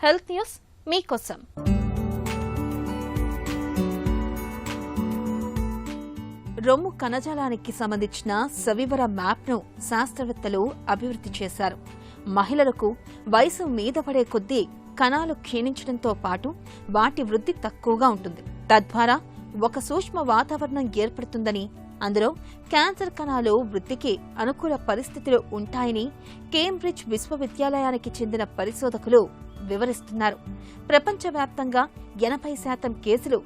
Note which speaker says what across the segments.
Speaker 1: Health news మీకోసం. రొమ్ము కణజాలానికి సంబంధించిన సవివర మ్యాప్ను శాస్త్రవేత్తలు అభివృద్ధి చేశారు. మహిళలకు వయసు మీద పడే కొద్దీ కణాలు క్షీణించడంతో పాటు వాటి వృద్ధి తక్కువగా ఉంటుంది. తద్వారా ఒక సూక్ష్మ వాతావరణం ఏర్పడుతుందని, అందులో క్యాన్సర్ కణాలు వృద్ధికి అనుకూల పరిస్థితులు ఉంటాయని కేంబ్రిడ్జ్ విశ్వవిద్యాలయానికి చెందిన పరిశోధకులు వివరిస్తున్నారు. ప్రపంచవ్యాప్తంగా 80% కేసులు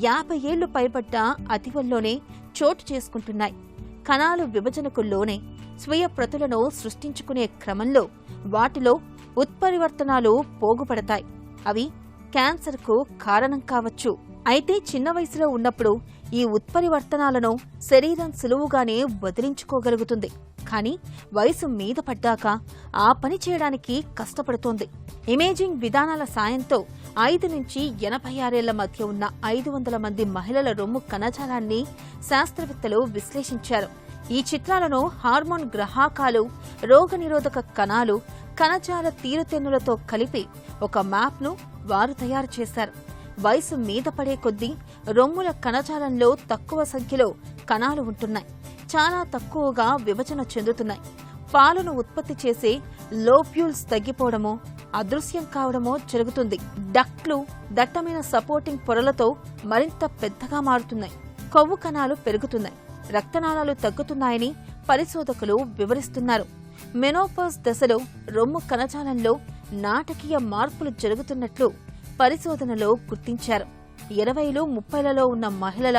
Speaker 1: 50 ఏళ్లు పైబడ్డ అతివల్లోనే చోటు చేసుకుంటున్నాయి. కణాలు విభజనకు లోనే స్వీయ ప్రతులను సృష్టించుకునే క్రమంలో వాటిలో ఉత్పరివర్తనాలు పోగుపడతాయి. అవి క్యాన్సర్కు కారణం కావచ్చు. అయితే చిన్న వయసులో ఉన్నప్పుడు ఈ ఉత్పరివర్తనాలను శరీరం సులువుగానే వదిలించుకోగలుగుతుంది. కానీ వయసు మీద పడ్డాక ఆ పని చేయడానికి కష్టపడుతోంది. ఇమేజింగ్ విధానాల సాయంతో 5 నుంచి 86 ఏళ్ల మధ్య ఉన్న 500 మంది మహిళల రొమ్ము కణజాలాన్ని శాస్త్రవేత్తలు విశ్లేషించారు. ఈ చిత్రాలను హార్మోన్ గ్రాహకాలు, రోగనిరోధక కణాలు, కణజాల తీరుతెన్నులతో కలిపి ఒక మ్యాప్ను వారు తయారు చేశారు. వయసు మీద పడే కొద్దీ రొమ్ముల కణజాలంలో తక్కువ సంఖ్యలో కణాలు ఉంటున్నాయి. చాలా తక్కువగా విభజన చెందుతున్నాయి. పాలను ఉత్పత్తి చేసే లోబ్యూల్స్ తగ్గిపోవడమో, అదృశ్యం కావడమో జరుగుతుంది. డక్ట్లు దట్టమైన సపోర్టింగ్ పొరలతో మరింత పెద్దగా మారుతున్నాయి. కొవ్వు కణాలు పెరుగుతున్నాయి. రక్తనాళాలు తగ్గుతున్నాయని పరిశోధకులు వివరిస్తున్నారు. మెనోపాజ్ దశలో రొమ్ము కణజాలంలో నాటకీయ మార్పులు జరుగుతున్నట్లు పరిశోధనలో గుర్తించారు. 20లు 30లలో ఉన్న మహిళల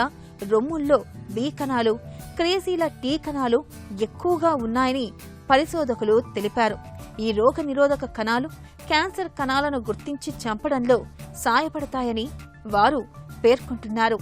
Speaker 1: రొమ్ముల్లో బి కణాలు, క్రేజీల టీ కణాలు ఎక్కువగా ఉన్నాయని పరిశోధకులు తెలిపారు. ఈ రోగ నిరోధక కణాలు క్యాన్సర్ కణాలను గుర్తించి చంపడంలో సాయపడతాయని వారు పేర్కొంటున్నారు.